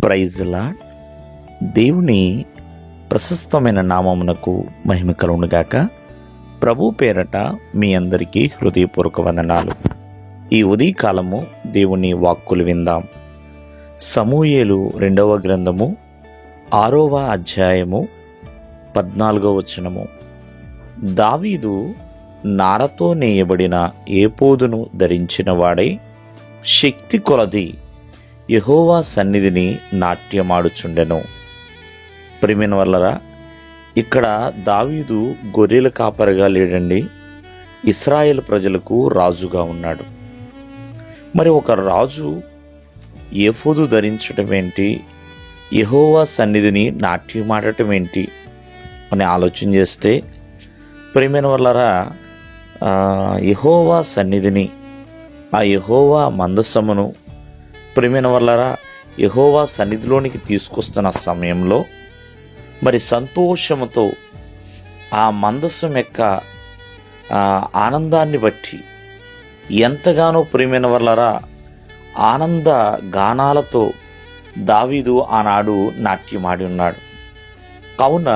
Praise lord. దేవుని ప్రశస్తమైన నామమునకు మహిమ కలుగునుగాక. ప్రభు పేరట మీ అందరికీ హృదయపూర్వక వందనాలు. ఈ ఉదయకాలము దేవుని వాక్కులు విందాం. సమూయేలు 2వ గ్రంథము 6వ అధ్యాయము 14వ వచనము. దావీదు నారతో నేయబడిన ఏపోదును ధరించిన వాడై శక్తి కొలది యెహోవా సన్నిధిని నాట్యమాడుచుండెను. ప్రియమైన వాళ్ళరా, ఇక్కడ దావీదు గొర్రెల కాపరిగా లేడండి, ఇశ్రాయేలు ప్రజలకు రాజుగా ఉన్నాడు. మరి ఒక రాజు ఏఫోదు ధరించటం ఏంటి, యెహోవా సన్నిధిని నాట్యమాడటం ఏంటి అని ఆలోచన చేస్తే, ప్రియమైన వాళ్ళరా, యెహోవా సన్నిధిని, ఆ యెహోవా మందసమును ప్రియమైన వాళ్ళరా యెహోవా సన్నిధిలోనికి తీసుకొస్తున్న సమయంలో మరి సంతోషముతో ఆ మందసం యొక్క ఆనందాన్ని బట్టి ఎంతగానో ప్రియమైన వాళ్ళరా ఆనంద గానాలతో దావీదు ఆనాడు నాట్యమాడి ఉన్నాడు. కావున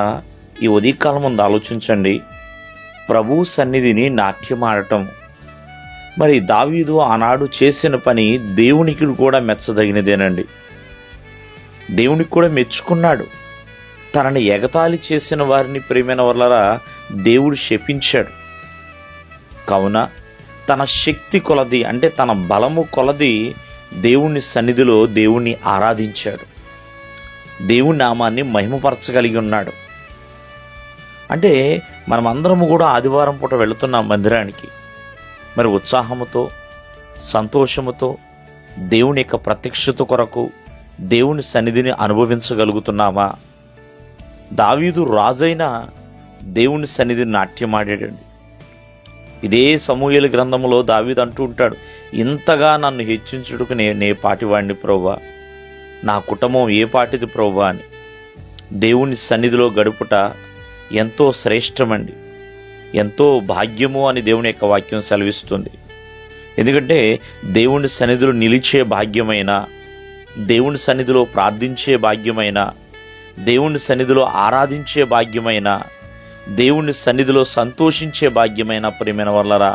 ఈ ఉదయకాలం ముందు ఆలోచించండి, ప్రభు సన్నిధిని నాట్యమాడటం మరి దావీదు ఆనాడు చేసిన పని దేవునికి కూడా మెచ్చదగినదేనండి. దేవునికి కూడా మెచ్చుకున్నాడు. తనని ఎగతాళి చేసిన వారిని ప్రియమైన వాళ్ళరా దేవుడు శపించాడు. కావున తన శక్తి కొలది, అంటే తన బలము కొలది దేవుని సన్నిధిలో దేవుణ్ణి ఆరాధించాడు. దేవుని నామాన్ని మహిమపరచగలిగి ఉన్నాడు. అంటే మనమందరము కూడా ఆదివారం పూట వెళుతున్నాం మందిరానికి. మరి ఉత్సాహముతో సంతోషముతో దేవుని యొక్క ప్రత్యక్షత కొరకు దేవుని సన్నిధిని అనుభవించగలుగుతున్నామా? దావీదు రాజైన దేవుని సన్నిధిని నాట్యమాడాడండి. ఇదే సమూయేలు గ్రంథములో దావీదు అంటూ ఉంటాడు, ఇంతగా నన్ను హెచ్చించుటకు నే పాటివాడిని ప్రభువా, నా కుటుంబం ఏ పాటిది ప్రభువా అని. దేవుని సన్నిధిలో గడుపుట ఎంతో శ్రేష్టమండి, ఎంతో భాగ్యము అని దేవుని యొక్క వాక్యం సెలవిస్తుంది. ఎందుకంటే దేవుని సన్నిధిలో నిలిచే భాగ్యమైన, దేవుని సన్నిధిలో ప్రార్థించే భాగ్యమైన, దేవుని సన్నిధిలో ఆరాధించే భాగ్యమైన, దేవుని సన్నిధిలో సంతోషించే భాగ్యమైన ప్రియమైన వాళ్ళరా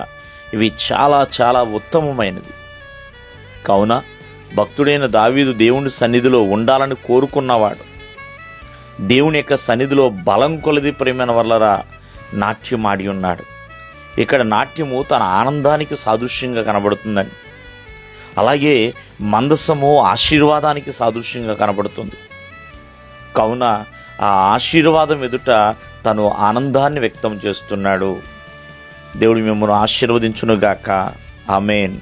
ఇవి చాలా చాలా ఉత్తమమైనది. కావున భక్తుడైన దావీదు దేవుని సన్నిధిలో ఉండాలని కోరుకున్నవాడు. దేవుని యొక్క సన్నిధిలో బలం కొలది ప్రియమైన వాళ్ళరా నాట్యమాడి ఉన్నాడు. ఇక్కడ నాట్యము తన ఆనందానికి సాదృశ్యంగా కనబడుతుందండి. అలాగే మందసము ఆశీర్వాదానికి సాదృశ్యంగా కనబడుతుంది. కావున ఆ ఆశీర్వాదం ఎదుట తను ఆనందాన్ని వ్యక్తం చేస్తున్నాడు. దేవుడు మిమ్మల్ని ఆశీర్వదించునుగాక. ఆమేన్.